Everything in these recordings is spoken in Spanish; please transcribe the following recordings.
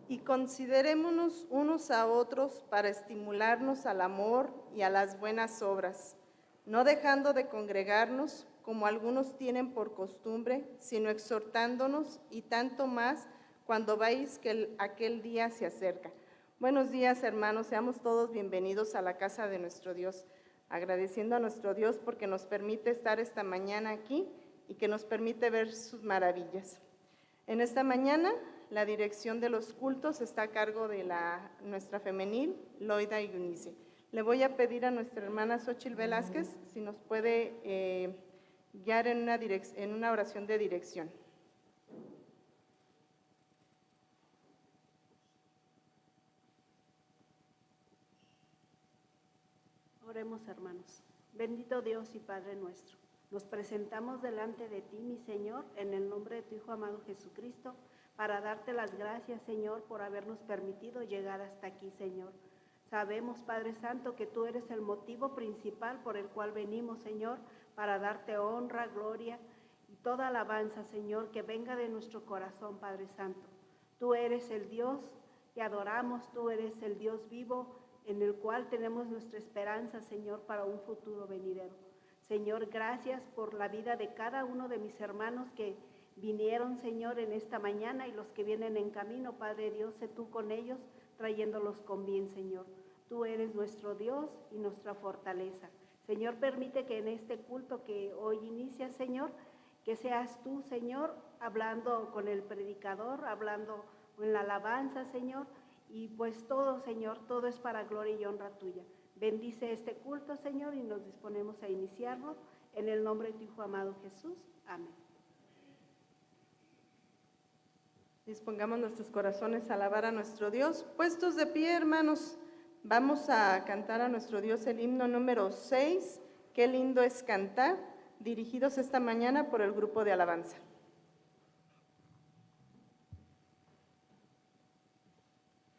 y considerémonos unos a otros para estimularnos al amor y a las buenas obras, no dejando de congregarnos como algunos tienen por costumbre, sino exhortándonos, y tanto más cuando veis que aquel día se acerca. Buenos días, hermanos, seamos todos bienvenidos a la casa de nuestro Dios, agradeciendo a nuestro Dios porque nos permite estar esta mañana aquí y que nos permite ver sus maravillas. En esta mañana, la dirección de los cultos está a cargo de nuestra femenil, Loida y Eunice. Le voy a pedir a nuestra hermana Xochitl Velázquez si nos puede guiar en una oración de dirección. Oremos, hermanos. Bendito Dios y Padre nuestro, nos presentamos delante de ti, mi Señor, en el nombre de tu Hijo amado Jesucristo, para darte las gracias, Señor, por habernos permitido llegar hasta aquí, Señor. Sabemos, Padre Santo, que tú eres el motivo principal por el cual venimos, Señor, para darte honra, gloria y toda alabanza, Señor, que venga de nuestro corazón, Padre Santo. Tú eres el Dios que adoramos, tú eres el Dios vivo, en el cual tenemos nuestra esperanza, Señor, para un futuro venidero. Señor, gracias por la vida de cada uno de mis hermanos que vinieron, Señor, en esta mañana y los que vienen en camino. Padre Dios, sé tú con ellos, trayéndolos con bien, Señor. Tú eres nuestro Dios y nuestra fortaleza. Señor, permite que en este culto que hoy inicia, Señor, que seas tú, Señor, hablando con el predicador, hablando en la alabanza, Señor, y pues todo, Señor, todo es para gloria y honra tuya. Bendice este culto, Señor, y nos disponemos a iniciarlo en el nombre de tu Hijo amado Jesús. Amén. Dispongamos nuestros corazones a alabar a nuestro Dios. Puestos de pie, hermanos, vamos a cantar a nuestro Dios el himno número 6, Qué lindo es cantar, dirigidos esta mañana por el grupo de alabanza.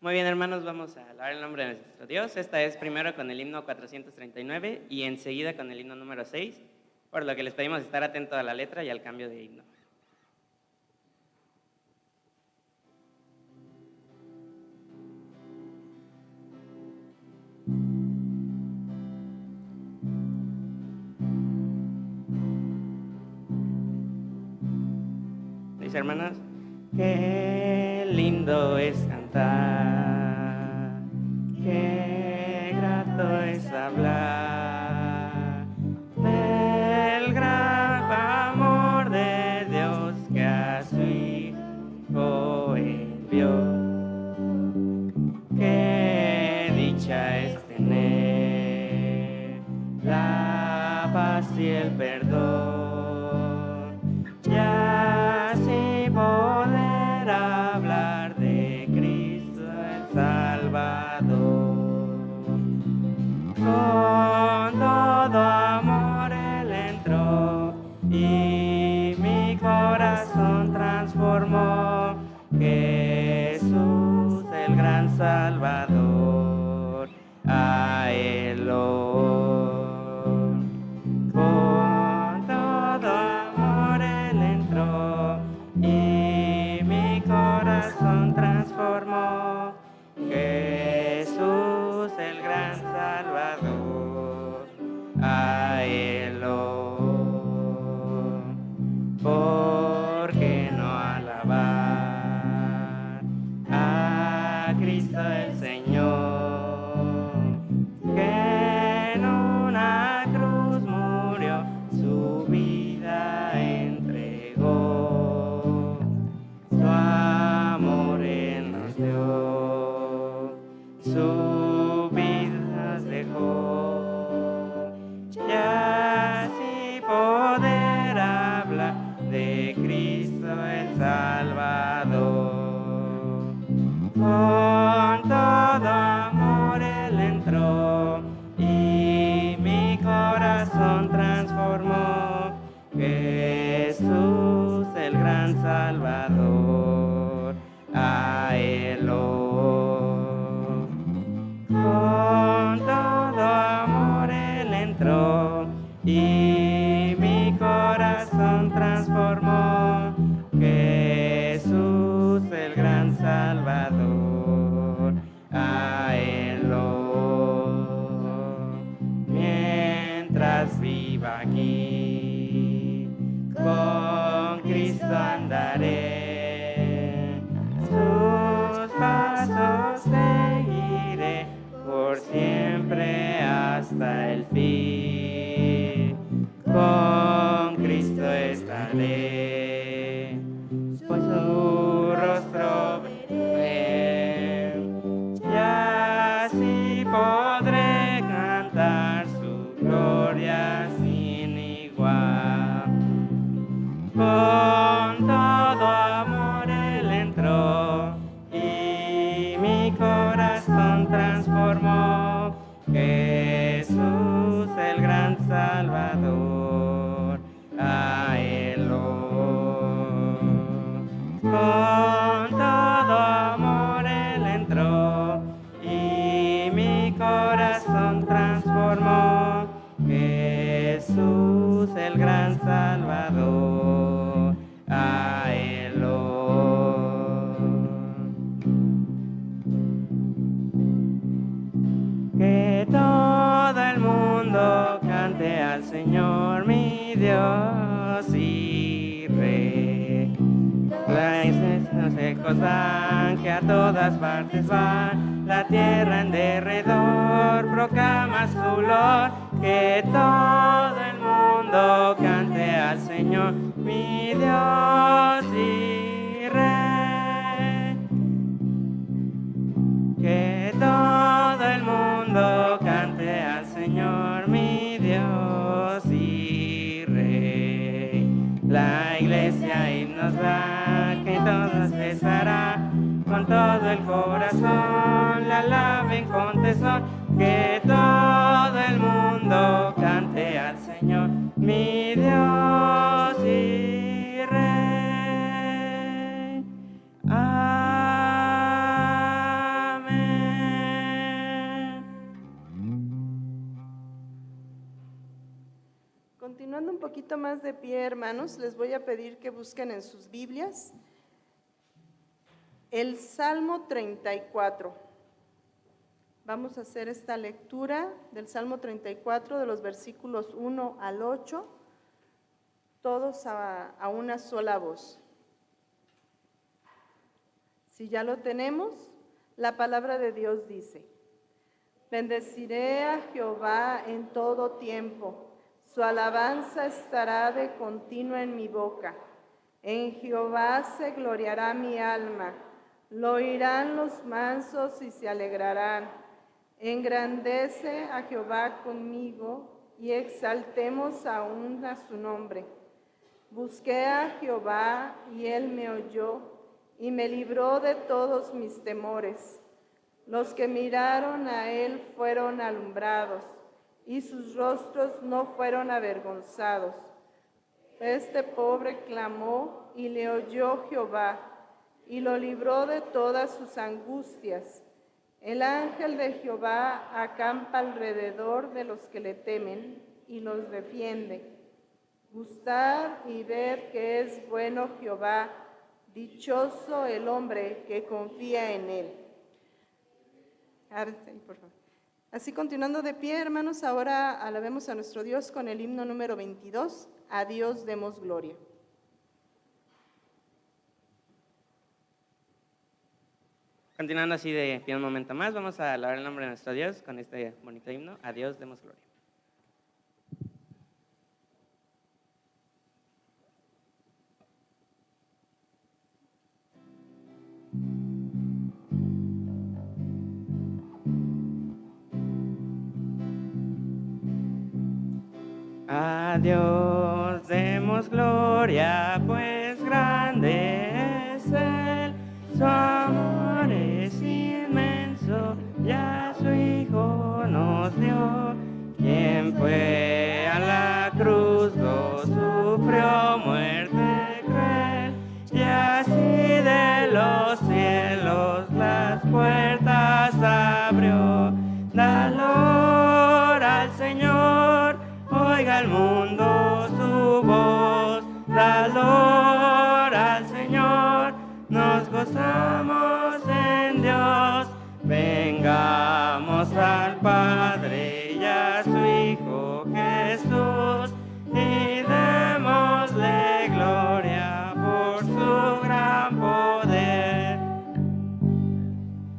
Muy bien, hermanos, vamos a alabar el nombre de nuestro Dios. Esta es primero con el himno 439 y enseguida con el himno número 6, por lo que les pedimos estar atentos a la letra y al cambio de himno. Dice, hermanos, qué lindo es cantar, qué grato es hablar del gran amor de Dios que a su Hijo envió. Qué dicha es tener la paz y el perdón, ya sin poder hablar de Cristo el Salvador. Con todo amor Él entró y mi corazón transformó. Jesús el gran Salvador, a Él con todo amor Él entró y mi corazón transformó. Jesús el gran Salvador, a Él ¿por qué no alabar a Cristo el Señor, que en una cruz murió, su vida entregó, su amor Él nos dio, su vida nos dejó, ya sin poder hablar de Cristo el Salvador. Con todo amor Él entró y mi corazón transformó. Jesús el gran Salvador, a Él por siempre hasta el fin. Con Cristo estaré, pues su rostro veré, y así podré cantar su gloria sin igual. Con todo amor Él entró y mi corazón transformó. Jesús, el gran Salvador, a Él con todo amor Él entró y mi corazón transformó. Jesús, el gran Salvador, a Él que todo el mundo cante al Señor mi Dios y Rey. Los ecos van, que a todas partes van, la tierra en derredor proclama su olor. Que todo el mundo cante al Señor mi Dios y Rey. Que todo el mundo cante al Señor mi Dios y Rey. La iglesia himnos da, que todos besará, con todo el corazón la alaben con tesón. Que todo el mundo cante al Señor mi Dios y Rey. Amén. Continuando un poquito más de pie, hermanos, les voy a pedir que busquen en sus Biblias el Salmo 34. Vamos a hacer esta lectura del Salmo 34, de los versículos 1 al 8, todos a una sola voz. Si ya lo tenemos, la palabra de Dios dice: bendeciré a Jehová en todo tiempo, su alabanza estará de continuo en mi boca. En Jehová se gloriará mi alma, lo oirán los mansos y se alegrarán. Engrandece a Jehová conmigo y exaltemos aún a su nombre. Busqué a Jehová y él me oyó y me libró de todos mis temores. Los que miraron a él fueron alumbrados y sus rostros no fueron avergonzados. Este pobre clamó y le oyó Jehová y lo libró de todas sus angustias. El ángel de Jehová acampa alrededor de los que le temen y los defiende. Gustad y ver que es bueno Jehová, dichoso el hombre que confía en él. Por favor. Así, continuando de pie, hermanos, ahora alabemos a nuestro Dios con el himno número 22, A Dios demos gloria. Continuando así de pie un momento más, vamos a alabar el nombre de nuestro Dios con este bonito himno, A Dios demos gloria. A Dios demos gloria, pues grande es Él, su amor es inmenso, ya su Hijo nos dio, quien fue a la cruz, lo sufrió muerte cruel, y así de los cielos las puertas abrió. Valor al Señor, oiga el mundo su voz, valor al Señor, nos gozamos en Dios, vengamos al Padre y a su Hijo Jesús, y démosle gloria por su gran poder,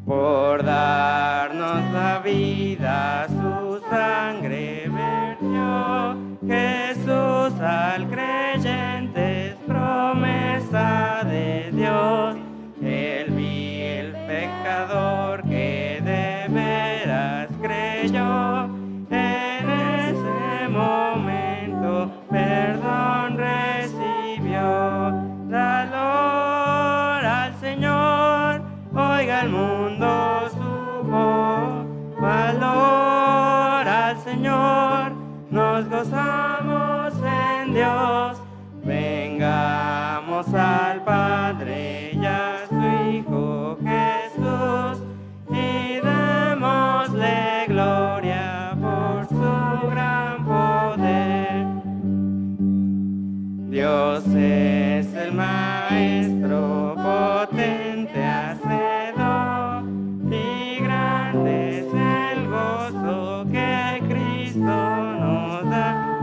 por darnos la vida su sangre vertió. Jesús al creyente es promesa de Dios. El vil pecador que de veras creyó, en ese momento perdón recibió. Valor al Señor, oiga el mundo su voz. Valor al Señor, nos gozamos en Dios. Vengamos al Padre y a su Hijo Jesús y démosle gloria por su gran poder. Dios es el Maestro potente hacedor y grande es el gozo que Cristo nos da,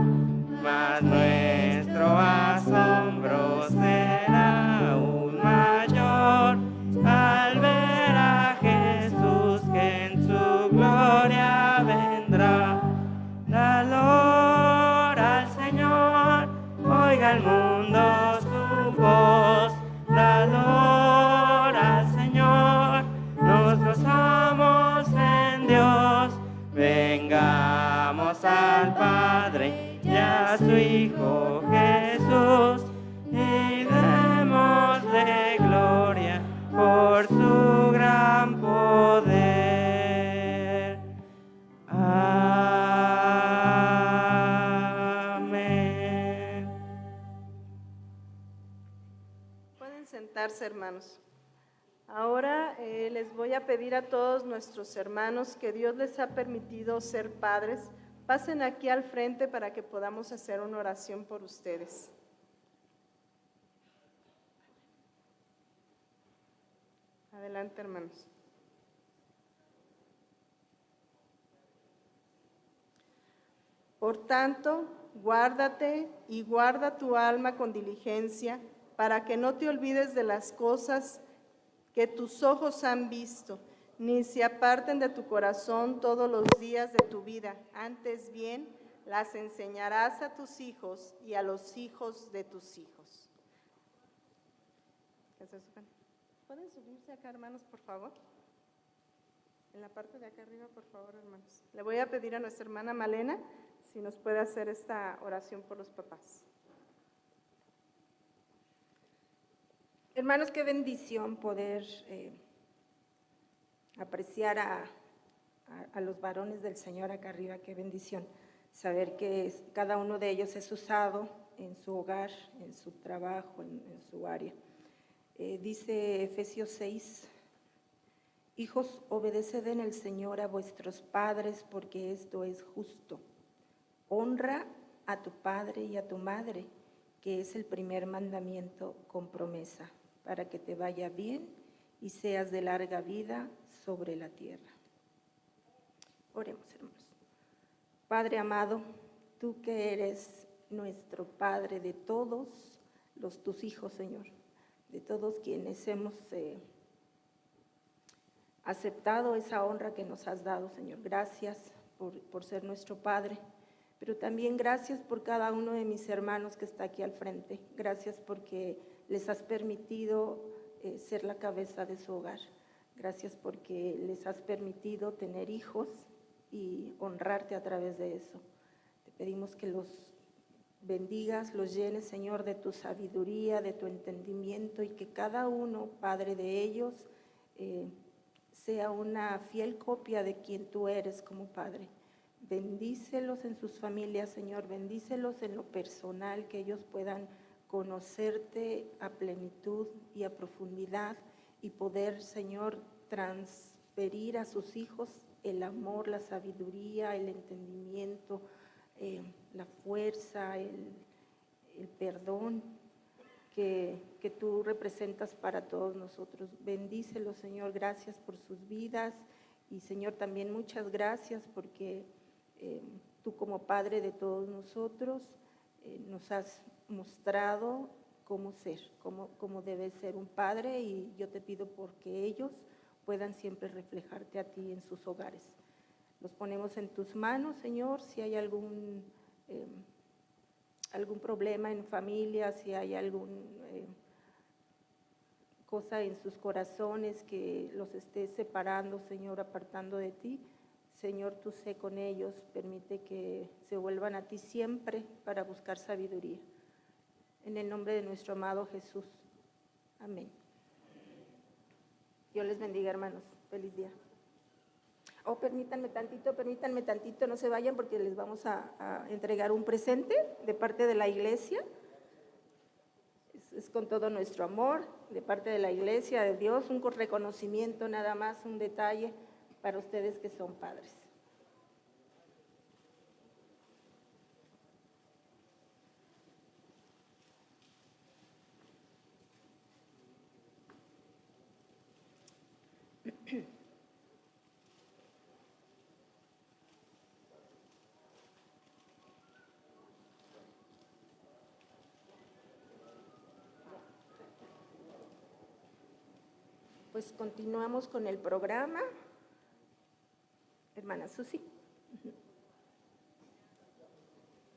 mas nuestro asombro será aún mayor al ver a Jesús que en su gloria vendrá. Valor al Señor, oiga el mundo su voz. Valor al Señor, nos gozamos en Dios. Vengamos al Padre y a su Hijo Jesús y démosle gloria por su gran poder. Amén. Pueden sentarse, hermanos. Ahora les voy a pedir a todos nuestros hermanos que Dios les ha permitido ser padres, pasen aquí al frente para que podamos hacer una oración por ustedes. Adelante, hermanos. Por tanto, guárdate y guarda tu alma con diligencia, para que no te olvides de las cosas que tus ojos han visto, ni se aparten de tu corazón todos los días de tu vida. Antes bien, las enseñarás a tus hijos y a los hijos de tus hijos. ¿Pueden subirse acá, hermanos, por favor? En la parte de acá arriba, por favor, hermanos. Le voy a pedir a nuestra hermana Malena si nos puede hacer esta oración por los papás. Hermanos, qué bendición poder apreciar a los varones del Señor acá arriba, qué bendición saber que cada uno de ellos es usado en su hogar, en su trabajo, en su área. Dice Efesios 6, hijos, obedeced en el Señor a vuestros padres, porque esto es justo. Honra a tu padre y a tu madre, que es el primer mandamiento con promesa, para que te vaya bien y seas de larga vida sobre la tierra. Oremos, hermanos. Padre amado, tú que eres nuestro Padre de todos tus hijos, Señor, de todos quienes hemos aceptado esa honra que nos has dado, Señor. Gracias por ser nuestro Padre, pero también gracias por cada uno de mis hermanos que está aquí al frente. Gracias porque les has permitido ser la cabeza de su hogar. Gracias porque les has permitido tener hijos y honrarte a través de eso. Te pedimos que los bendigas, los llenes, Señor, de tu sabiduría, de tu entendimiento, y que cada uno, Padre, de ellos, sea una fiel copia de quien tú eres como Padre. Bendícelos en sus familias, Señor, bendícelos en lo personal, que ellos puedan conocerte a plenitud y a profundidad y poder, Señor, transferir a sus hijos el amor, la sabiduría, el entendimiento, la fuerza, el perdón que tú representas para todos nosotros. Bendícelos, Señor, gracias por sus vidas, y Señor, también muchas gracias porque tú como Padre de todos nosotros nos has mostrado cómo ser, cómo debe ser un padre, y yo te pido porque ellos puedan siempre reflejarte a ti en sus hogares. Los ponemos en tus manos, Señor, si hay algún problema en familia, si hay alguna cosa en sus corazones que los esté separando, Señor, apartando de ti. Señor, tú sé con ellos, permite que se vuelvan a ti siempre para buscar sabiduría. En el nombre de nuestro amado Jesús. Amén. Dios les bendiga, hermanos. Feliz día. Oh, permítanme tantito, no se vayan porque les vamos a entregar un presente de parte de la iglesia. Es con todo nuestro amor, de parte de la iglesia, de Dios, un reconocimiento nada más, un detalle para ustedes que son padres. Pues continuamos con el programa. Hermana Susi.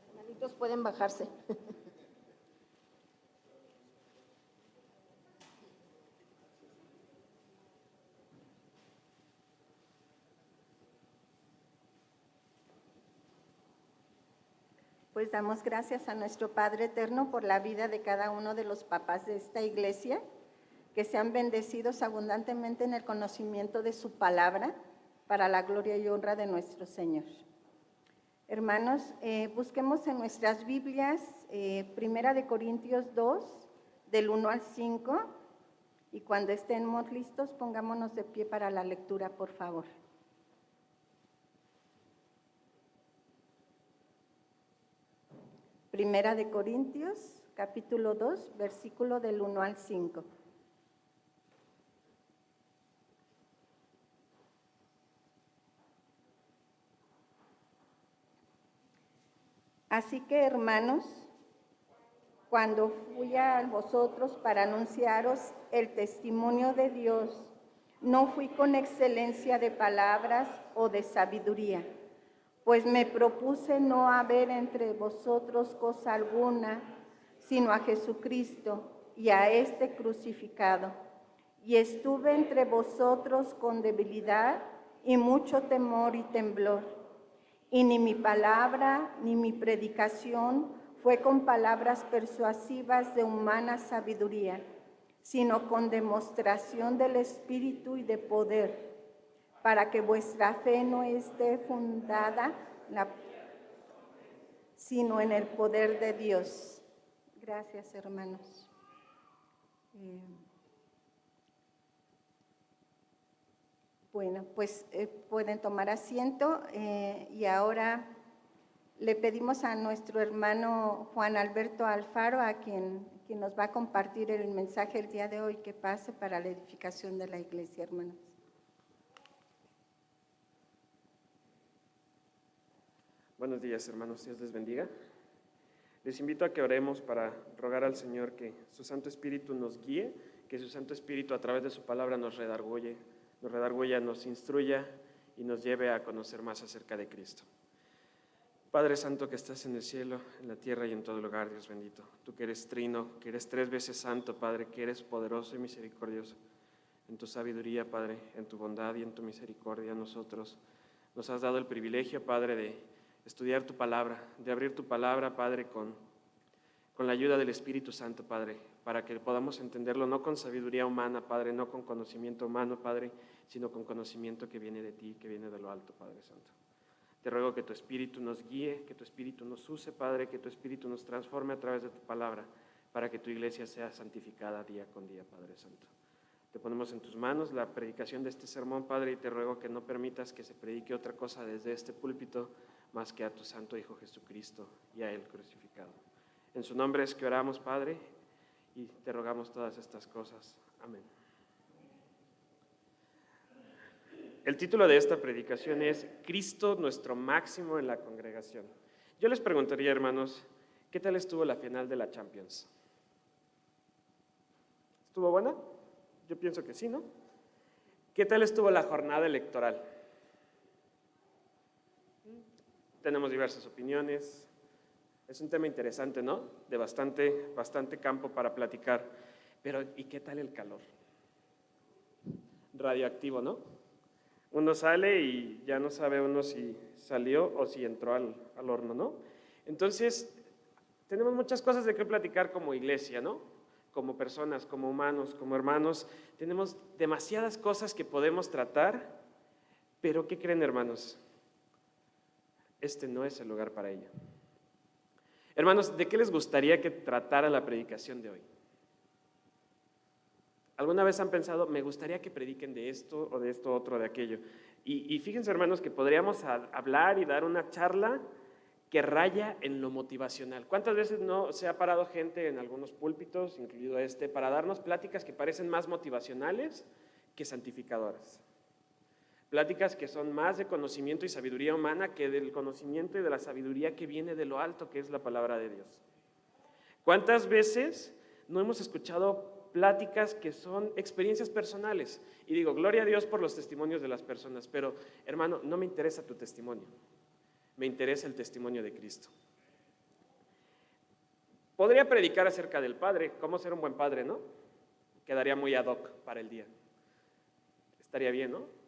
Hermanitos, pueden bajarse. Pues damos gracias a nuestro Padre Eterno por la vida de cada uno de los papás de esta iglesia, que sean bendecidos abundantemente en el conocimiento de su palabra, para la gloria y honra de nuestro Señor. Hermanos, busquemos en nuestras Biblias, 1 Corintios 2, del 1 al 5, y cuando estemos listos, pongámonos de pie para la lectura, por favor. Primera de Corintios, capítulo 2, versículo del 1 al 5. Así que, hermanos, cuando fui a vosotros para anunciaros el testimonio de Dios, no fui con excelencia de palabras o de sabiduría, pues me propuse no haber entre vosotros cosa alguna, sino a Jesucristo y a este crucificado. Y estuve entre vosotros con debilidad y mucho temor y temblor. Y ni mi palabra ni mi predicación fue con palabras persuasivas de humana sabiduría, sino con demostración del Espíritu y de poder, para que vuestra fe no esté fundada, sino en el poder de Dios. Gracias, hermanos. Bueno, pues pueden tomar asiento y ahora le pedimos a nuestro hermano Juan Alberto Alfaro, a quien nos va a compartir el mensaje el día de hoy, que pase para la edificación de la iglesia, hermanos. Buenos días, hermanos, Dios les bendiga. Les invito a que oremos para rogar al Señor que su Santo Espíritu nos guíe, que su Santo Espíritu a través de su palabra nos redarguya, nos instruya y nos lleve a conocer más acerca de Cristo. Padre Santo que estás en el cielo, en la tierra y en todo lugar, Dios bendito. Tú que eres trino, que eres 3 veces santo, Padre, que eres poderoso y misericordioso. En tu sabiduría, Padre, en tu bondad y en tu misericordia, nosotros nos has dado el privilegio, Padre, de estudiar tu palabra, de abrir tu palabra, Padre, con la ayuda del Espíritu Santo, Padre, para que podamos entenderlo no con sabiduría humana, Padre, no con conocimiento humano, Padre, sino con conocimiento que viene de ti, que viene de lo alto, Padre Santo. Te ruego que tu Espíritu nos guíe, que tu Espíritu nos use, Padre, que tu Espíritu nos transforme a través de tu palabra, para que tu iglesia sea santificada día con día, Padre Santo. Te ponemos en tus manos la predicación de este sermón, Padre, y te ruego que no permitas que se predique otra cosa desde este púlpito, más que a tu Santo Hijo Jesucristo y a Él crucificado. En su nombre es que oramos, Padre, y te rogamos todas estas cosas. Amén. El título de esta predicación es Cristo, nuestro máximo en la congregación. Yo les preguntaría, hermanos, ¿qué tal estuvo la final de la Champions? ¿Estuvo buena? Yo pienso que sí, ¿no? ¿Qué tal estuvo la jornada electoral? Tenemos diversas opiniones. Es un tema interesante, ¿no? De bastante campo para platicar. Pero, ¿y qué tal el calor? Radioactivo, ¿no? Uno sale y ya no sabe uno si salió o si entró al horno, ¿no? Entonces, tenemos muchas cosas de qué platicar como iglesia, ¿no? Como personas, como humanos, como hermanos. Tenemos demasiadas cosas que podemos tratar, pero ¿qué creen, hermanos? Este no es el lugar para ello. Hermanos, ¿de qué les gustaría que tratara la predicación de hoy? ¿Alguna vez han pensado, me gustaría que prediquen de esto o de esto otro, de aquello? Y fíjense, hermanos, que podríamos hablar y dar una charla que raya en lo motivacional. ¿Cuántas veces no se ha parado gente en algunos púlpitos, incluido este, para darnos pláticas que parecen más motivacionales que santificadoras? Pláticas que son más de conocimiento y sabiduría humana que del conocimiento y de la sabiduría que viene de lo alto, que es la palabra de Dios. ¿Cuántas veces no hemos escuchado pláticas que son experiencias personales? Y digo, gloria a Dios por los testimonios de las personas, pero hermano, no me interesa tu testimonio, me interesa el testimonio de Cristo. Podría predicar acerca del padre, cómo ser un buen padre, ¿no? Quedaría muy ad hoc para el día. Estaría bien, ¿no?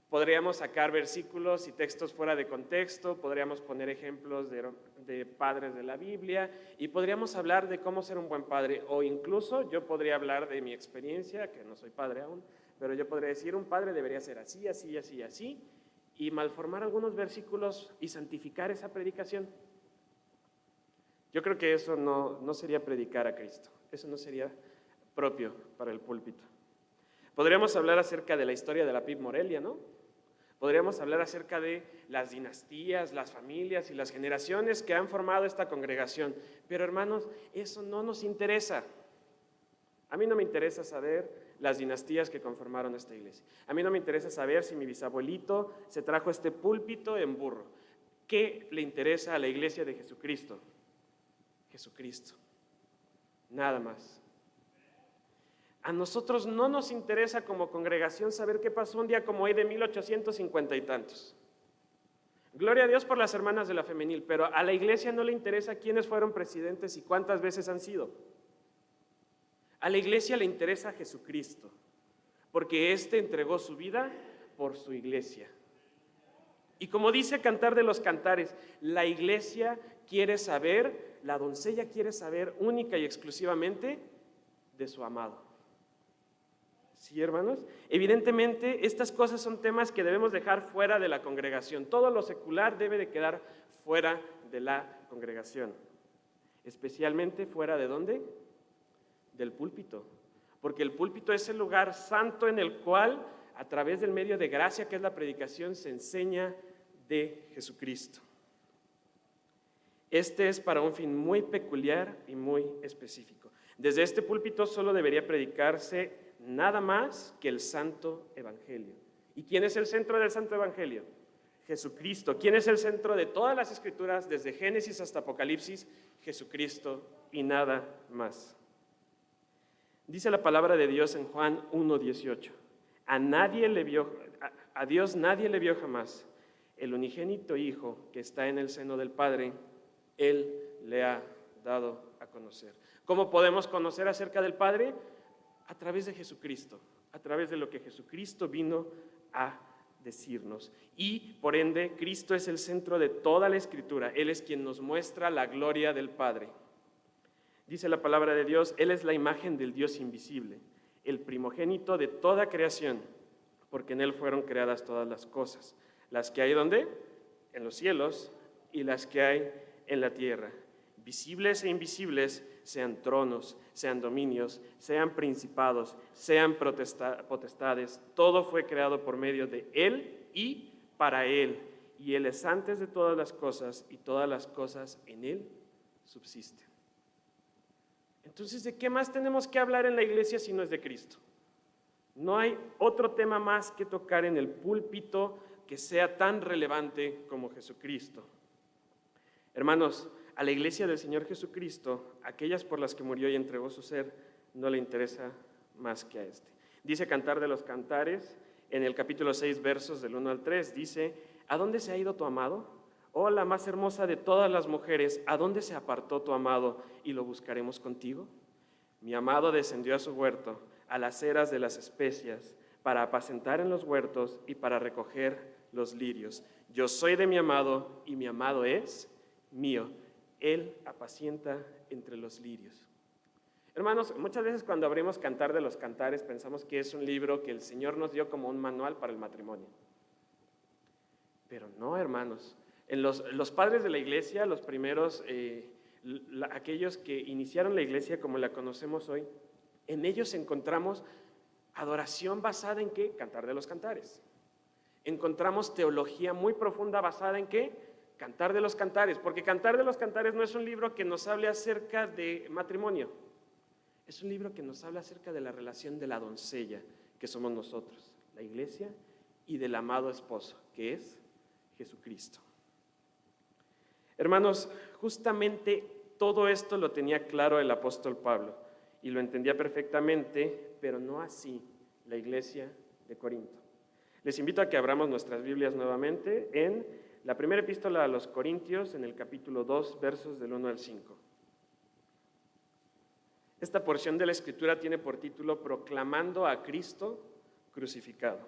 Podríamos sacar versículos y textos fuera de contexto, podríamos poner ejemplos de padres de la Biblia y podríamos hablar de cómo ser un buen padre, o incluso yo podría hablar de mi experiencia, que no soy padre aún, pero yo podría decir, un padre debería ser así, así, así, así, y malformar algunos versículos y santificar esa predicación. Yo creo que eso no sería predicar a Cristo, eso no sería propio para el púlpito. Podríamos hablar acerca de la historia de la PIB Morelia, ¿no? Podríamos hablar acerca de las dinastías, las familias y las generaciones que han formado esta congregación. Pero hermanos, eso no nos interesa. A mí no me interesa saber las dinastías que conformaron esta iglesia. A mí no me interesa saber si mi bisabuelito se trajo este púlpito en burro. ¿Qué le interesa a la iglesia de Jesucristo? Jesucristo. Nada más. A nosotros no nos interesa como congregación saber qué pasó un día como hoy de 1850 y tantos. Gloria a Dios por las hermanas de la femenil, pero a la iglesia no le interesa quiénes fueron presidentes y cuántas veces han sido. A la iglesia le interesa Jesucristo, porque éste entregó su vida por su iglesia. Y como dice Cantar de los Cantares, la iglesia quiere saber, la doncella quiere saber única y exclusivamente de su amado. ¿Sí, hermanos? Evidentemente, estas cosas son temas que debemos dejar fuera de la congregación. Todo lo secular debe de quedar fuera de la congregación. Especialmente fuera ¿de dónde? Del púlpito. Porque el púlpito es el lugar santo en el cual, a través del medio de gracia que es la predicación, se enseña de Jesucristo. Este es para un fin muy peculiar y muy específico. Desde este púlpito solo debería predicarse nada más que el Santo Evangelio. ¿Y quién es el centro del Santo Evangelio? Jesucristo. ¿Quién es el centro de todas las Escrituras, desde Génesis hasta Apocalipsis? Jesucristo y nada más. Dice la palabra de Dios en Juan 1:18. A Dios nadie le vio jamás. El unigénito Hijo que está en el seno del Padre, Él le ha dado a conocer. ¿Cómo podemos conocer acerca del Padre? A través de Jesucristo, a través de lo que Jesucristo vino a decirnos. Y por ende, Cristo es el centro de toda la Escritura. Él es quien nos muestra la gloria del Padre. Dice la palabra de Dios, Él es la imagen del Dios invisible, el primogénito de toda creación, porque en Él fueron creadas todas las cosas. Las que hay, ¿dónde? En los cielos, y las que hay en la tierra. Visibles e invisibles, sean tronos, sean dominios, sean principados, sean potestades, todo fue creado por medio de Él y para Él. Y Él es antes de todas las cosas y todas las cosas en Él subsisten. Entonces, ¿de qué más tenemos que hablar en la iglesia si no es de Cristo? No hay otro tema más que tocar en el púlpito que sea tan relevante como Jesucristo. Hermanos, a la iglesia del Señor Jesucristo, aquellas por las que murió y entregó su ser, no le interesa más que a este. Dice Cantar de los Cantares, en el capítulo 6, versos del 1 al 3, dice: ¿A dónde se ha ido tu amado? Oh, la más hermosa de todas las mujeres, ¿a dónde se apartó tu amado y lo buscaremos contigo? Mi amado descendió a su huerto, a las eras de las especias, para apacentar en los huertos y para recoger los lirios. Yo soy de mi amado y mi amado es mío. Él apacienta entre los lirios. Hermanos, muchas veces cuando abrimos Cantar de los Cantares pensamos que es un libro que el Señor nos dio como un manual para el matrimonio. Pero no, hermanos. En los padres de la iglesia, los primeros, aquellos que iniciaron la iglesia como la conocemos hoy, en ellos encontramos adoración basada en ¿qué? Cantar de los Cantares. Encontramos teología muy profunda basada en ¿qué? Cantar de los Cantares, porque Cantar de los Cantares no es un libro que nos hable acerca de matrimonio, es un libro que nos habla acerca de la relación de la doncella, que somos nosotros, la iglesia, y del amado esposo, que es Jesucristo. Hermanos, justamente todo esto lo tenía claro el apóstol Pablo, y lo entendía perfectamente, pero no así la iglesia de Corinto. Les invito a que abramos nuestras Biblias nuevamente en la primera epístola a los Corintios, en el capítulo 2, versos del 1 al 5. Esta porción de la Escritura tiene por título Proclamando a Cristo crucificado.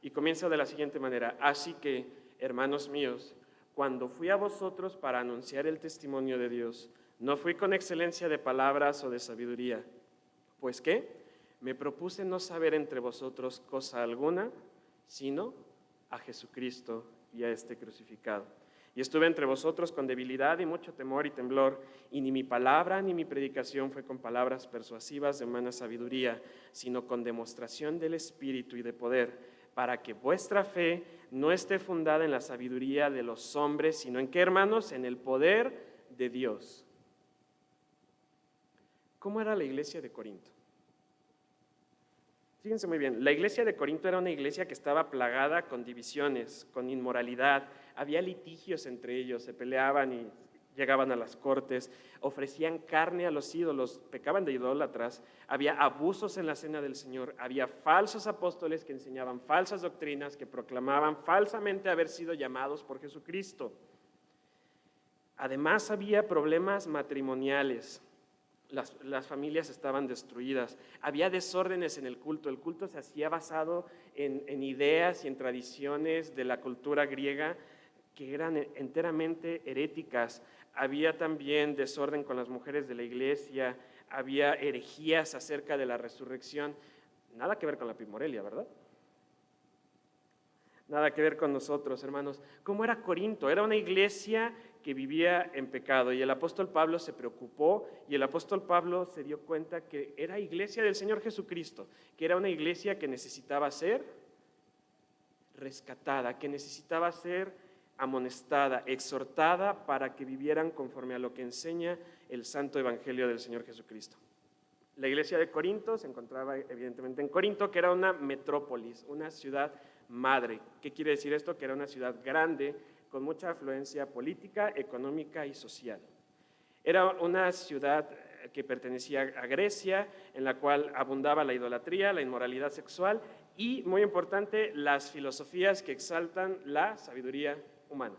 Y comienza de la siguiente manera: así que, hermanos míos, cuando fui a vosotros para anunciar el testimonio de Dios, no fui con excelencia de palabras o de sabiduría. Pues ¿qué? Me propuse no saber entre vosotros cosa alguna, sino a Jesucristo y a este crucificado. Y estuve entre vosotros con debilidad y mucho temor y temblor, y ni mi palabra ni mi predicación fue con palabras persuasivas de humana sabiduría, sino con demostración del Espíritu y de poder, para que vuestra fe no esté fundada en la sabiduría de los hombres, sino en ¿qué, hermanos? En el poder de Dios. ¿Cómo era la iglesia de Corinto? Fíjense muy bien, la iglesia de Corinto era una iglesia que estaba plagada con divisiones, con inmoralidad, había litigios entre ellos, se peleaban y llegaban a las cortes, ofrecían carne a los ídolos, pecaban de idólatras, había abusos en la cena del Señor, había falsos apóstoles que enseñaban falsas doctrinas, que proclamaban falsamente haber sido llamados por Jesucristo. Además había problemas matrimoniales. Las familias estaban destruidas, había desórdenes en el culto se hacía basado en ideas y en tradiciones de la cultura griega que eran enteramente heréticas, había también desorden con las mujeres de la iglesia, había herejías acerca de la resurrección, nada que ver con la primorelia, ¿verdad? Nada que ver con nosotros, hermanos. ¿Cómo era Corinto? Era una iglesia que vivía en pecado y el apóstol Pablo se preocupó y el apóstol Pablo se dio cuenta que era iglesia del Señor Jesucristo, que era una iglesia que necesitaba ser rescatada, que necesitaba ser amonestada, exhortada para que vivieran conforme a lo que enseña el santo evangelio del Señor Jesucristo. La iglesia de Corinto se encontraba evidentemente en Corinto, que era una metrópolis, una ciudad madre. ¿Qué quiere decir esto? Que era una ciudad grande, con mucha afluencia política, económica y social. Era una ciudad que pertenecía a Grecia, en la cual abundaba la idolatría, la inmoralidad sexual y, muy importante, las filosofías que exaltan la sabiduría humana.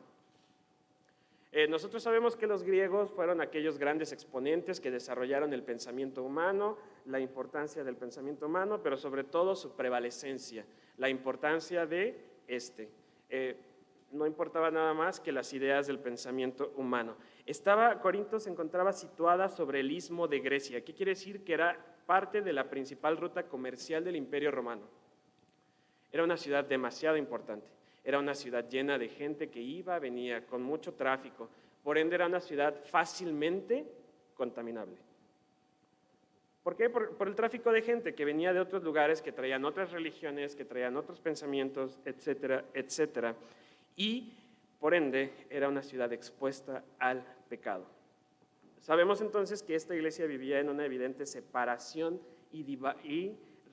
Nosotros sabemos que los griegos fueron aquellos grandes exponentes que desarrollaron el pensamiento humano, la importancia del pensamiento humano, pero sobre todo su prevalecencia, la importancia de no importaba nada más que las ideas del pensamiento humano. Corinto se encontraba situada sobre el istmo de Grecia. ¿Qué quiere decir? Que era parte de la principal ruta comercial del Imperio Romano. Era una ciudad demasiado importante. Era una ciudad llena de gente que iba, venía, con mucho tráfico. Por ende, era una ciudad fácilmente contaminable. ¿Por qué? Por el tráfico de gente que venía de otros lugares, que traían otras religiones, que traían otros pensamientos, etcétera, etcétera. Y, por ende, era una ciudad expuesta al pecado. Sabemos entonces que esta iglesia vivía en una evidente separación y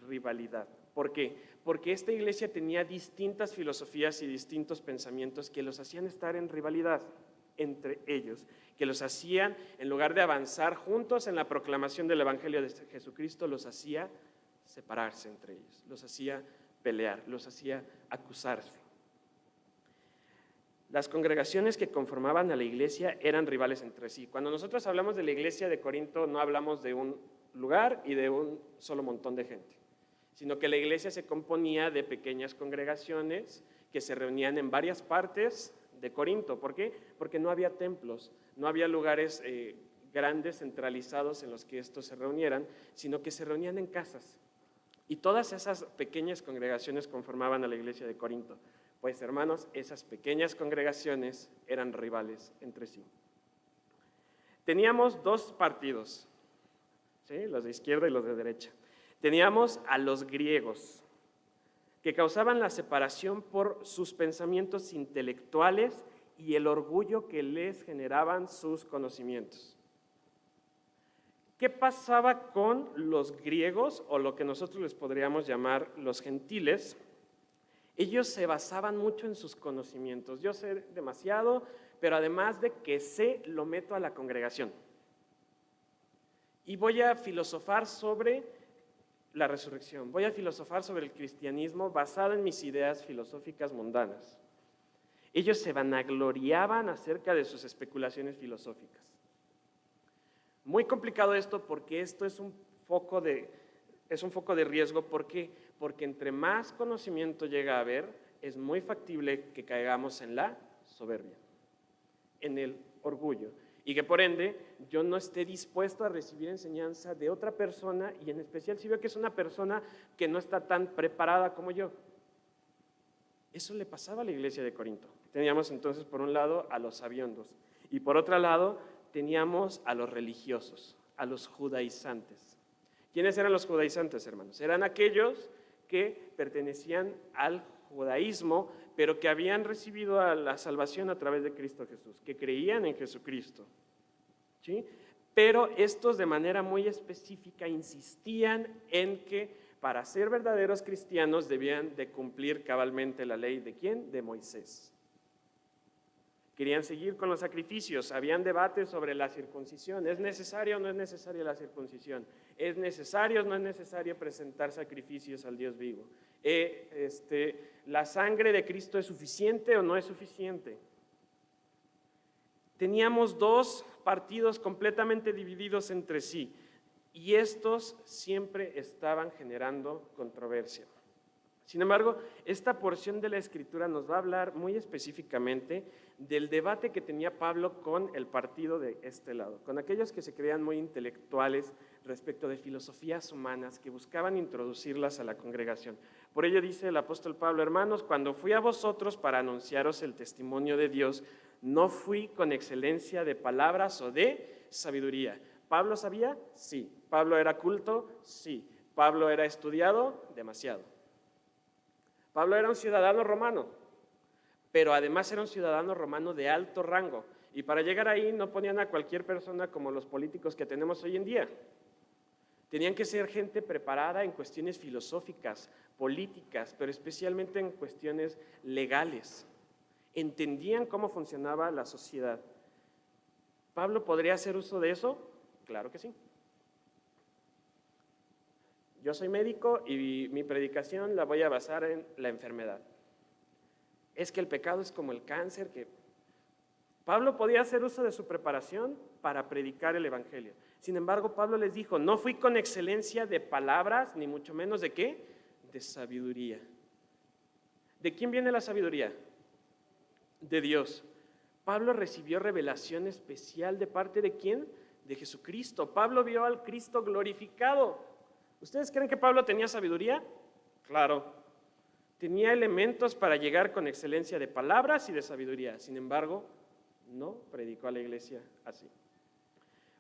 rivalidad. ¿Por qué? Porque esta iglesia tenía distintas filosofías y distintos pensamientos que los hacían estar en rivalidad entre ellos, que los hacían, en lugar de avanzar juntos en la proclamación del Evangelio de Jesucristo, los hacía separarse entre ellos, los hacía pelear, los hacía acusarse. las congregaciones que conformaban a la iglesia eran rivales entre sí. Cuando nosotros hablamos de la iglesia de Corinto, no hablamos de un lugar y de un solo montón de gente, sino que la iglesia se componía de pequeñas congregaciones que se reunían en varias partes de Corinto. ¿Por qué? Porque no había templos, no había lugares grandes centralizados en los que estos se reunieran, sino que se reunían en casas. Y todas esas pequeñas congregaciones conformaban a la iglesia de Corinto. Pues, hermanos, esas pequeñas congregaciones eran rivales entre sí. Teníamos dos partidos, ¿sí? Los de izquierda y los de derecha. Teníamos a los griegos, que causaban la separación por sus pensamientos intelectuales y el orgullo que les generaban sus conocimientos. ¿Qué pasaba con los griegos, o lo que nosotros les podríamos llamar los gentiles? Ellos se basaban mucho en sus conocimientos. Yo sé demasiado, pero además de que sé, lo meto a la congregación. Y voy a filosofar sobre la resurrección. Voy a filosofar sobre el cristianismo basado en mis ideas filosóficas mundanas. Ellos se vanagloriaban acerca de sus especulaciones filosóficas. Muy complicado esto, porque esto es un foco de riesgo. ¿Por qué? Porque entre más conocimiento llega a haber, es muy factible que caigamos en la soberbia, en el orgullo, y que por ende yo no esté dispuesto a recibir enseñanza de otra persona, y en especial si veo que es una persona que no está tan preparada como yo. Eso le pasaba a la iglesia de Corinto. Teníamos entonces por un lado a los sabiondos y por otro lado teníamos a los religiosos, a los judaizantes. ¿Quiénes eran los judaizantes, hermanos? Eran aquellos que pertenecían al judaísmo, pero que habían recibido a la salvación a través de Cristo Jesús, que creían en Jesucristo, ¿sí? Pero estos de manera muy específica insistían en que para ser verdaderos cristianos debían de cumplir cabalmente la ley ¿de quién? De Moisés. Querían seguir con los sacrificios, habían debates sobre la circuncisión. ¿Es necesaria o no es necesaria la circuncisión? ¿Es necesario o no es necesario presentar sacrificios al Dios vivo? ¿La sangre de Cristo es suficiente o no es suficiente? Teníamos dos partidos completamente divididos entre sí, y estos siempre estaban generando controversia. Sin embargo, esta porción de la Escritura nos va a hablar muy específicamente del debate que tenía Pablo con el partido de este lado, con aquellos que se creían muy intelectuales respecto de filosofías humanas que buscaban introducirlas a la congregación. Por ello dice el apóstol Pablo: hermanos, cuando fui a vosotros para anunciaros el testimonio de Dios, no fui con excelencia de palabras o de sabiduría. ¿Pablo sabía? Sí. ¿Pablo era culto? Sí. ¿Pablo era estudiado? Demasiado. Pablo era un ciudadano romano, pero además era un ciudadano romano de alto rango. Y para llegar ahí no ponían a cualquier persona como los políticos que tenemos hoy en día. Tenían que ser gente preparada en cuestiones filosóficas, políticas, pero especialmente en cuestiones legales. Entendían cómo funcionaba la sociedad. ¿Pablo podría hacer uso de eso? Claro que sí. Yo soy médico y mi predicación la voy a basar en la enfermedad. Es que el pecado es como el cáncer. Pablo podía hacer uso de su preparación para predicar el evangelio. Sin embargo, Pablo les dijo: no fui con excelencia de palabras, ni mucho menos de ¿qué? De sabiduría. ¿De quién viene la sabiduría? De Dios. Pablo recibió revelación especial de parte de ¿quién? De Jesucristo. Pablo vio al Cristo glorificado. ¿Ustedes creen que Pablo tenía sabiduría? Claro. Tenía elementos para llegar con excelencia de palabras y de sabiduría. Sin embargo, no predicó a la iglesia así.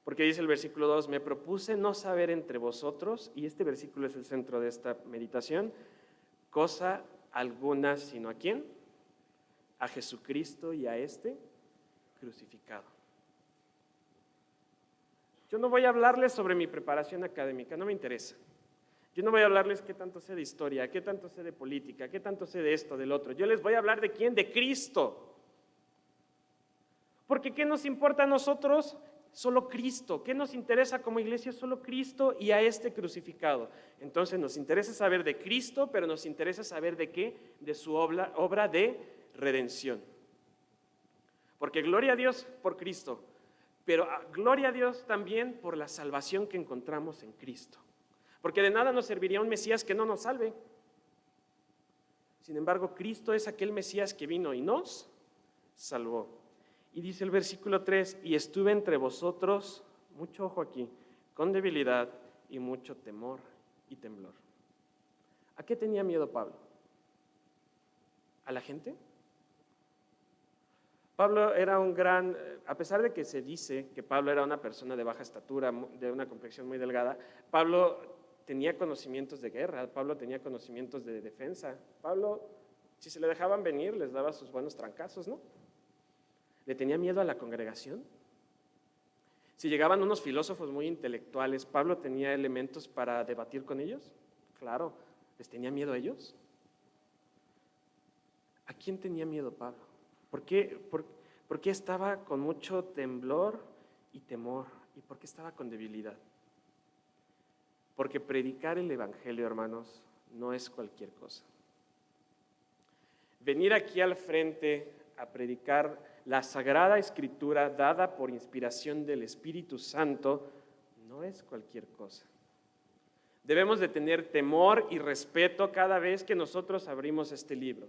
Porque dice el versículo 2: me propuse no saber entre vosotros, y este versículo es el centro de esta meditación, cosa alguna, sino ¿a quién? A Jesucristo y a este crucificado. Yo no voy a hablarles sobre mi preparación académica, no me interesa. Yo no voy a hablarles qué tanto sé de historia, qué tanto sé de política, qué tanto sé de esto, del otro. Yo les voy a hablar de ¿quién? De Cristo. Porque ¿qué nos importa a nosotros? Solo Cristo. ¿Qué nos interesa como iglesia? Solo Cristo y a este crucificado. Entonces nos interesa saber de Cristo, pero nos interesa saber de qué? De su obra de redención. Porque gloria a Dios por Cristo, pero gloria a Dios también por la salvación que encontramos en Cristo. Porque de nada nos serviría un Mesías que no nos salve. Sin embargo, Cristo es aquel Mesías que vino y nos salvó. Y dice el versículo 3, y estuve entre vosotros, mucho ojo aquí, con debilidad y mucho temor y temblor. ¿A qué tenía miedo Pablo? ¿A la gente? Pablo era un gran, a pesar de que se dice que Pablo era una persona de baja estatura, de una complexión muy delgada, Pablo tenía conocimientos de guerra, Pablo tenía conocimientos de defensa. Pablo, si se le dejaban venir, les daba sus buenos trancazos, ¿no? ¿Le tenía miedo a la congregación? Si llegaban unos filósofos muy intelectuales, ¿Pablo tenía elementos para debatir con ellos? Claro. ¿Les tenía miedo a ellos? ¿A quién tenía miedo Pablo? ¿Por qué estaba con mucho temblor y temor? ¿Y por qué estaba con debilidad? Porque predicar el Evangelio, hermanos, no es cualquier cosa. Venir aquí al frente a predicar la Sagrada Escritura dada por inspiración del Espíritu Santo no es cualquier cosa. Debemos de tener temor y respeto cada vez que nosotros abrimos este libro.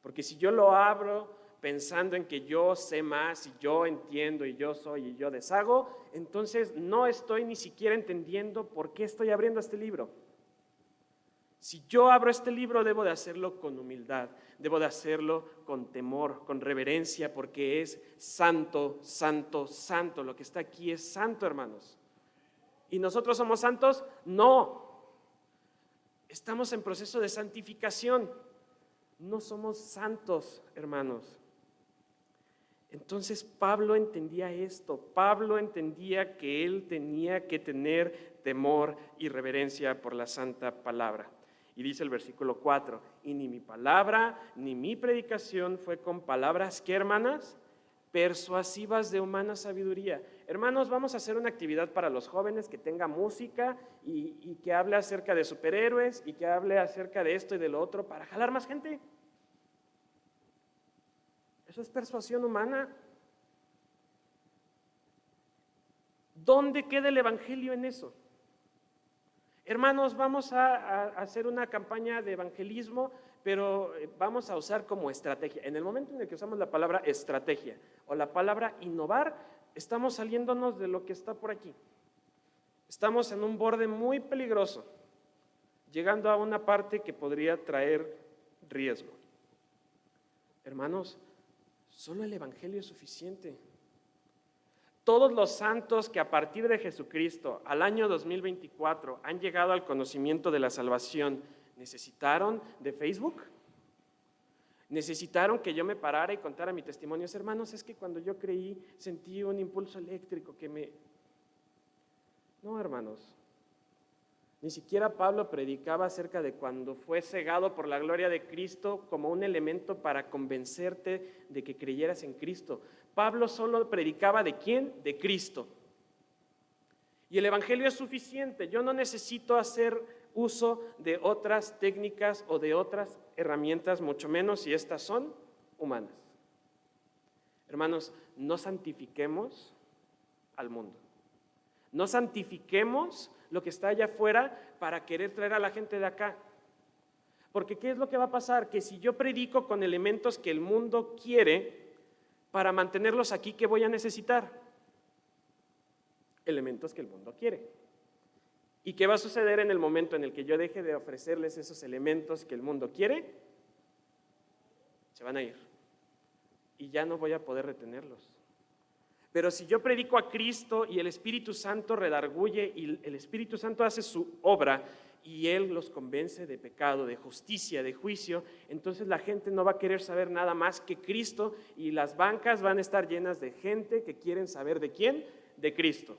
Porque si yo lo abro pensando en que yo sé más y yo entiendo y yo soy y yo deshago, entonces no estoy ni siquiera entendiendo por qué estoy abriendo este libro. Si yo abro este libro, debo de hacerlo con humildad, debo de hacerlo con temor, con reverencia, porque es santo, santo, santo. Lo que está aquí es santo, hermanos. ¿Y nosotros somos santos? No. Estamos en proceso de santificación. No somos santos, hermanos. Entonces Pablo entendía esto. Pablo entendía que él tenía que tener temor y reverencia por la santa palabra. Y dice el versículo 4, y ni mi palabra ni mi predicación fue con palabras, ¿qué, hermanas? Persuasivas de humana sabiduría. Hermanos, vamos a hacer una actividad para los jóvenes que tenga música y que hable acerca de superhéroes y que hable acerca de esto y de lo otro para jalar más gente. Eso es persuasión humana. ¿Dónde queda el Evangelio en eso? Hermanos, vamos a hacer una campaña de evangelismo, pero vamos a usar como estrategia. En el momento en el que usamos la palabra estrategia o la palabra innovar, estamos saliéndonos de lo que está por aquí. Estamos en un borde muy peligroso, llegando a una parte que podría traer riesgo. Hermanos, solo el Evangelio es suficiente. Todos los santos que a partir de Jesucristo al año 2024 han llegado al conocimiento de la salvación, ¿necesitaron de Facebook? ¿Necesitaron que yo me parara y contara mi testimonio? Hermanos, es que cuando yo creí sentí un impulso eléctrico que me... No, hermanos. Ni siquiera Pablo predicaba acerca de cuando fue cegado por la gloria de Cristo como un elemento para convencerte de que creyeras en Cristo. Pablo solo predicaba ¿de quién? De Cristo. Y el Evangelio es suficiente. Yo no necesito hacer uso de otras técnicas o de otras herramientas, mucho menos si estas son humanas. Hermanos, no santifiquemos al mundo. No santifiquemos lo que está allá afuera para querer traer a la gente de acá. Porque ¿qué es lo que va a pasar? Que si yo predico con elementos que el mundo quiere, para mantenerlos aquí, ¿qué voy a necesitar? Elementos que el mundo quiere. ¿Y qué va a suceder en el momento en el que yo deje de ofrecerles esos elementos que el mundo quiere? Se van a ir. Y ya no voy a poder retenerlos. Pero si yo predico a Cristo y el Espíritu Santo redarguye y el Espíritu Santo hace su obra y Él los convence de pecado, de justicia, de juicio, entonces la gente no va a querer saber nada más que Cristo y las bancas van a estar llenas de gente que quieren saber ¿de quién? De Cristo.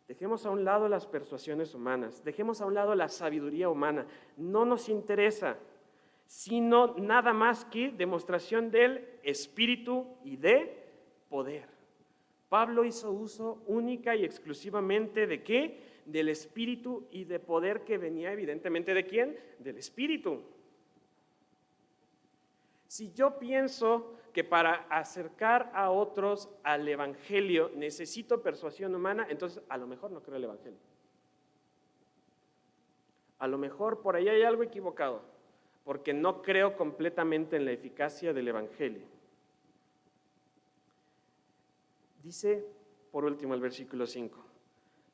Dejemos a un lado las persuasiones humanas, dejemos a un lado la sabiduría humana, no nos interesa, sino nada más que demostración del Espíritu y de poder. Pablo hizo uso única y exclusivamente ¿de qué? Del Espíritu y de poder que venía evidentemente ¿de quién? Del Espíritu. Si yo pienso que para acercar a otros al Evangelio necesito persuasión humana, entonces a lo mejor no creo el Evangelio. A lo mejor por ahí hay algo equivocado, porque no creo completamente en la eficacia del Evangelio. Dice, por último, el versículo 5,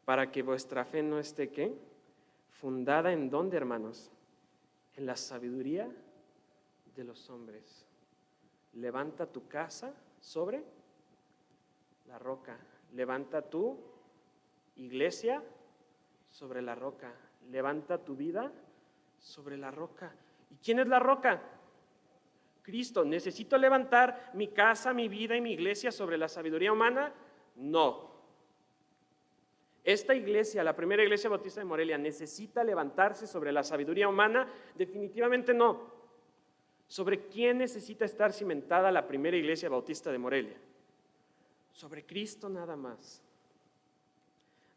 para que vuestra fe no esté, ¿qué? Fundada en ¿dónde, hermanos? En la sabiduría de los hombres. Levanta tu casa sobre la roca. Levanta tu iglesia sobre la roca. Levanta tu vida sobre la roca. ¿Y quién es la roca? Cristo. ¿Necesito levantar mi casa, mi vida y mi iglesia sobre la sabiduría humana? No. Esta iglesia, la primera iglesia bautista de Morelia, ¿necesita levantarse sobre la sabiduría humana? Definitivamente no. ¿Sobre quién necesita estar cimentada la primera iglesia bautista de Morelia? Sobre Cristo nada más.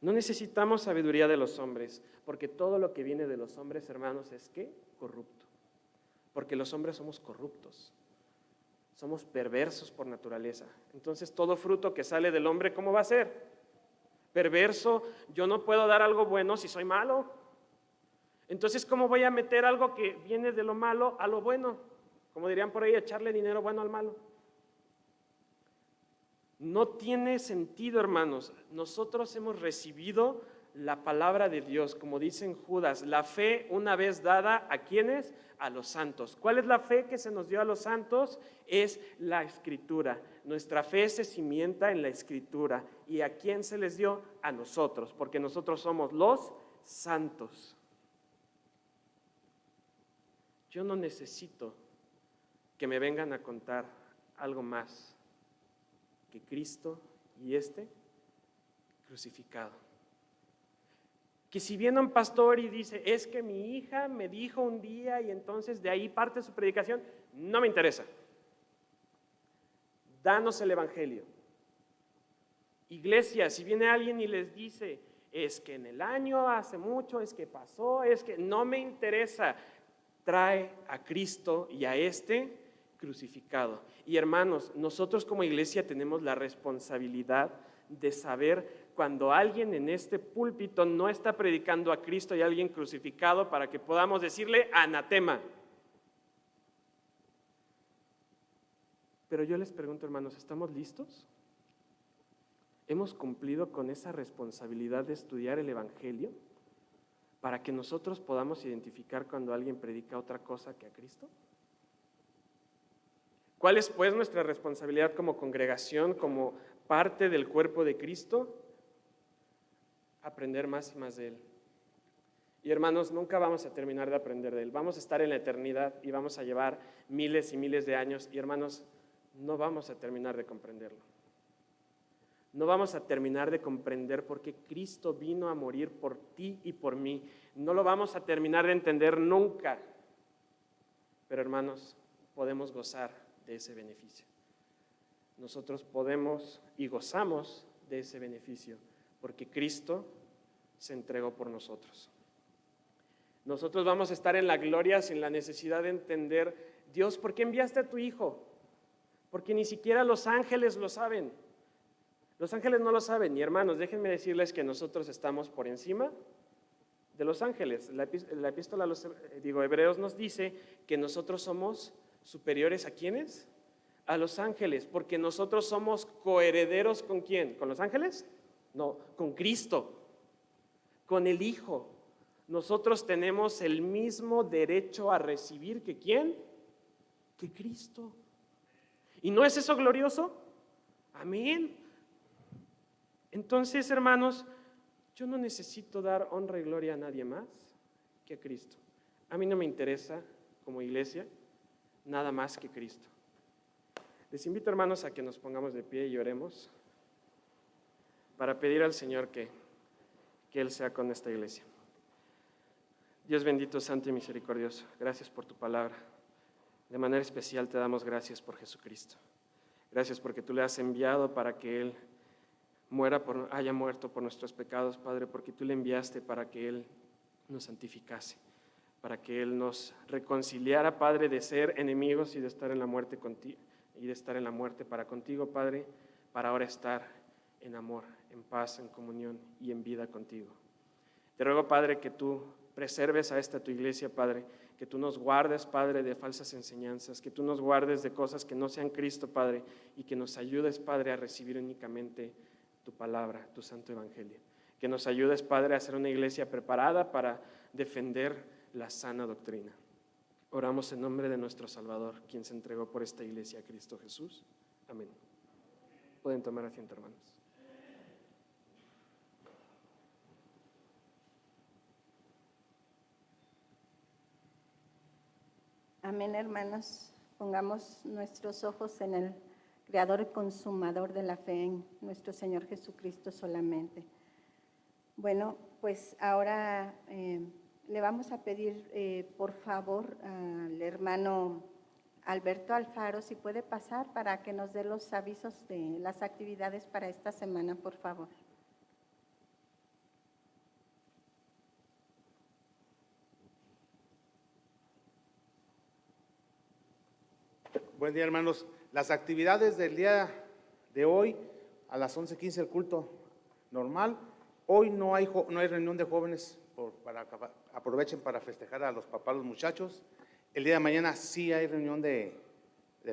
No necesitamos sabiduría de los hombres, porque todo lo que viene de los hombres, hermanos, es ¿qué? Corrupto. Porque los hombres somos corruptos, somos perversos por naturaleza. Entonces todo fruto que sale del hombre, ¿cómo va a ser? Perverso. Yo no puedo dar algo bueno si soy malo. Entonces, ¿cómo voy a meter algo que viene de lo malo a lo bueno? Como dirían por ahí, echarle dinero bueno al malo. No tiene sentido, hermanos. Nosotros hemos recibido la palabra de Dios, como dicen Judas, la fe una vez dada, ¿a quiénes? A los santos. ¿Cuál es la fe que se nos dio a los santos? Es la Escritura. Nuestra fe se cimienta en la Escritura. ¿Y a quién se les dio? A nosotros, porque nosotros somos los santos. Yo no necesito que me vengan a contar algo más que Cristo y este crucificado. Que si viene un pastor y dice, es que mi hija me dijo un día y entonces de ahí parte su predicación, no me interesa. Danos el Evangelio. Iglesia, si viene alguien y les dice, es que en el año hace mucho, es que pasó, es que no me interesa, trae a Cristo y a este crucificado. Y hermanos, nosotros como iglesia tenemos la responsabilidad de saber cuando alguien en este púlpito no está predicando a Cristo y a alguien crucificado para que podamos decirle anatema. Pero yo les pregunto, hermanos, ¿estamos listos? ¿Hemos cumplido con esa responsabilidad de estudiar el Evangelio para que nosotros podamos identificar cuando alguien predica otra cosa que a Cristo? ¿Cuál es pues nuestra responsabilidad como congregación, como parte del cuerpo de Cristo? Aprender más y más de Él. Y hermanos, nunca vamos a terminar de aprender de Él. Vamos a estar en la eternidad y vamos a llevar miles y miles de años y hermanos, no vamos a terminar de comprenderlo. No vamos a terminar de comprender por qué Cristo vino a morir por ti y por mí. No lo vamos a terminar de entender nunca. Pero hermanos, podemos gozar de ese beneficio. Nosotros podemos y gozamos de ese beneficio porque Cristo se entregó por nosotros. Nosotros vamos a estar en la gloria sin la necesidad de entender, Dios, ¿por qué enviaste a tu Hijo? Porque ni siquiera los ángeles lo saben. Los ángeles no lo saben. Y hermanos, déjenme decirles que nosotros estamos por encima de los ángeles. La epístola a los Hebreos nos dice que nosotros somos superiores ¿a quiénes? A los ángeles, porque nosotros somos coherederos ¿con quién? ¿Con los ángeles? No, con Cristo, con el Hijo. Nosotros tenemos el mismo derecho a recibir que ¿quién? Que Cristo. ¿Y no es eso glorioso? Amén. Entonces, hermanos, yo no necesito dar honra y gloria a nadie más que a Cristo. A mí no me interesa, como iglesia, nada más que Cristo. Les invito, hermanos, a que nos pongamos de pie y oremos para pedir al Señor que Él sea con esta iglesia. Dios bendito, santo y misericordioso, gracias por tu palabra. De manera especial te damos gracias por Jesucristo. Gracias porque tú le has enviado para que Él haya muerto por nuestros pecados, Padre, porque tú le enviaste para que Él nos santificase, para que Él nos reconciliara, Padre, de ser enemigos y de estar en la muerte contigo, y de estar en la muerte para contigo, Padre, para ahora estar en amor, en paz, en comunión y en vida contigo. Te ruego, Padre, que tú preserves a esta tu iglesia, Padre, que tú nos guardes, Padre, de falsas enseñanzas, que tú nos guardes de cosas que no sean Cristo, Padre, y que nos ayudes, Padre, a recibir únicamente tu palabra, tu santo evangelio. Que nos ayudes, Padre, a ser una iglesia preparada para defender la sana doctrina. Oramos en nombre de nuestro Salvador, quien se entregó por esta iglesia, Cristo Jesús. Amén. Pueden tomar asiento, hermanos. Amén, hermanos. Pongamos nuestros ojos en el Creador y Consumador de la fe, en nuestro Señor Jesucristo solamente. Bueno, pues ahora le vamos a pedir, por favor, al hermano Alberto Alfaro, si puede pasar para que nos dé los avisos de las actividades para esta semana, por favor. Buen día, hermanos. Las actividades del día de hoy, a las 11:15 el culto normal. Hoy no hay reunión de jóvenes, aprovechen para festejar a los papás, los muchachos. El día de mañana sí hay reunión de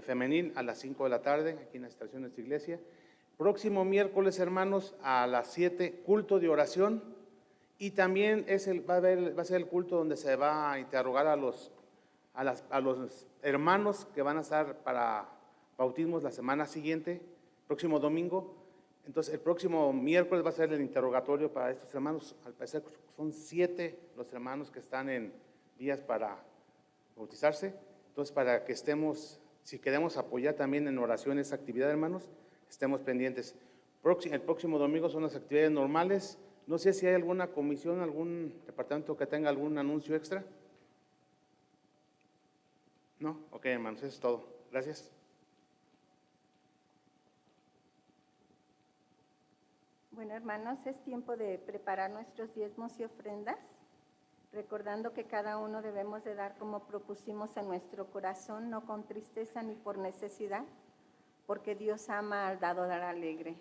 femenil a las 5 de la tarde, aquí en la estación de esta iglesia. Próximo miércoles, hermanos, a las 7, culto de oración. Y también va a ser el culto donde se va a interrogar a los hermanos que van a estar para bautismos la semana siguiente, próximo domingo. Entonces, el próximo miércoles va a ser el interrogatorio para estos hermanos. Al parecer son 7 los hermanos que están en días para bautizarse. Entonces, para que estemos, si queremos apoyar también en oración esa actividad, hermanos, estemos pendientes. El próximo domingo son las actividades normales. No sé si hay alguna comisión, algún departamento que tenga algún anuncio extra. ¿No? Ok, hermanos, eso es todo. Gracias. Bueno, hermanos, es tiempo de preparar nuestros diezmos y ofrendas, recordando que cada uno debemos de dar como propusimos en nuestro corazón, no con tristeza ni por necesidad, porque Dios ama al dador alegre.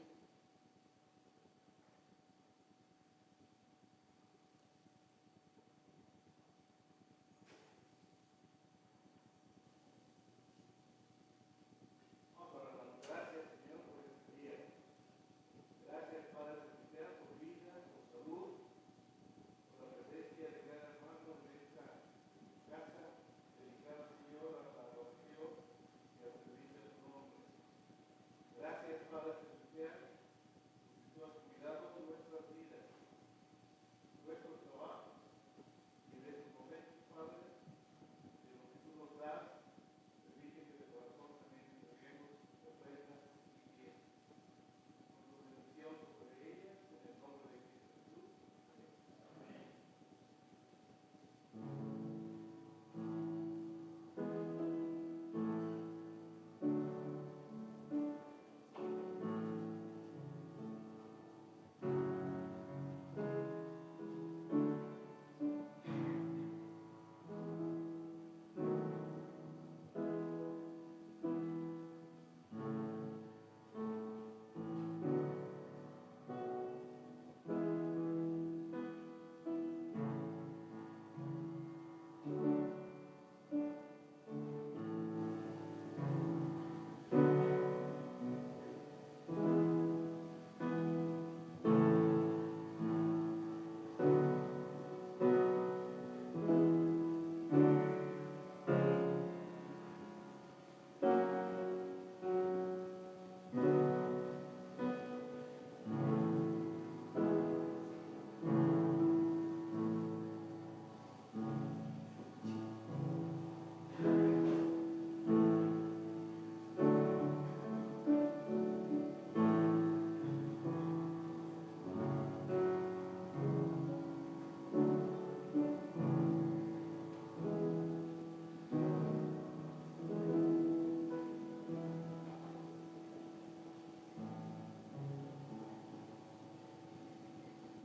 Gracias, Padre celestial.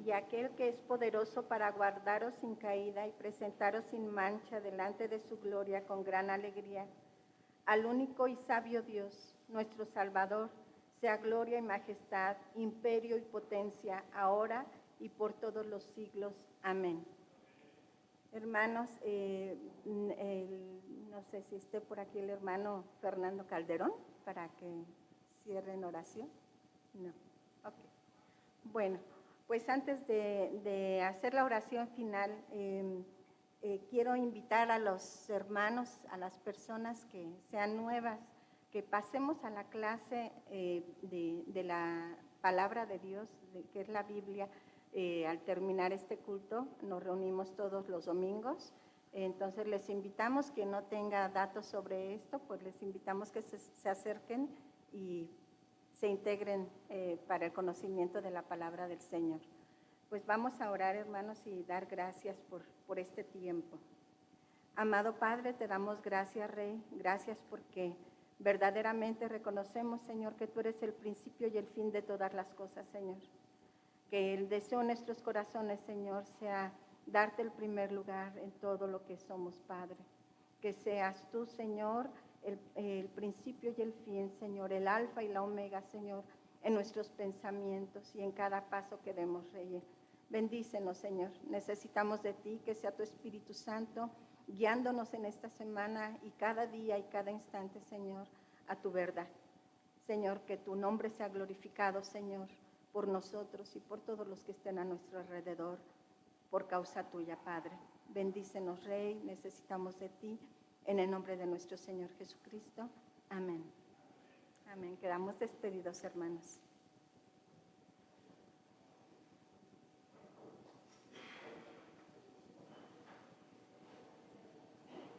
y aquel que es poderoso para guardaros sin caída y presentaros sin mancha delante de su gloria con gran alegría. Al único y sabio Dios, nuestro Salvador, sea gloria y majestad, imperio y potencia, ahora y por todos los siglos. Amén. Hermanos, no sé si esté por aquí el hermano Fernando Calderón para que cierre en oración. No. Ok. Bueno, pues antes de hacer la oración final, quiero invitar a los hermanos, a las personas que sean nuevas, que pasemos a la clase de la palabra de Dios, que es la Biblia. Al terminar este culto, nos reunimos todos los domingos. Entonces les invitamos, que no tenga datos sobre esto, pues les invitamos que se acerquen y se integren para el conocimiento de la palabra del Señor. Pues vamos a orar, hermanos, y dar gracias por este tiempo. Amado Padre, te damos gracias, Rey, gracias porque verdaderamente reconocemos, Señor, que tú eres el principio y el fin de todas las cosas, Señor. Que el deseo de nuestros corazones, Señor, sea darte el primer lugar en todo lo que somos, Padre. Que seas tú, Señor, el principio y el fin, Señor, el alfa y la omega, Señor, en nuestros pensamientos y en cada paso que demos, Rey. Bendícenos, Señor. Necesitamos de ti, que sea tu Espíritu Santo guiándonos en esta semana y cada día y cada instante, Señor, a tu verdad. Señor, que tu nombre sea glorificado, Señor, por nosotros y por todos los que estén a nuestro alrededor, por causa tuya, Padre. Bendícenos, Rey, necesitamos de ti, en el nombre de nuestro Señor Jesucristo. Amén. Amén. Quedamos despedidos, hermanos.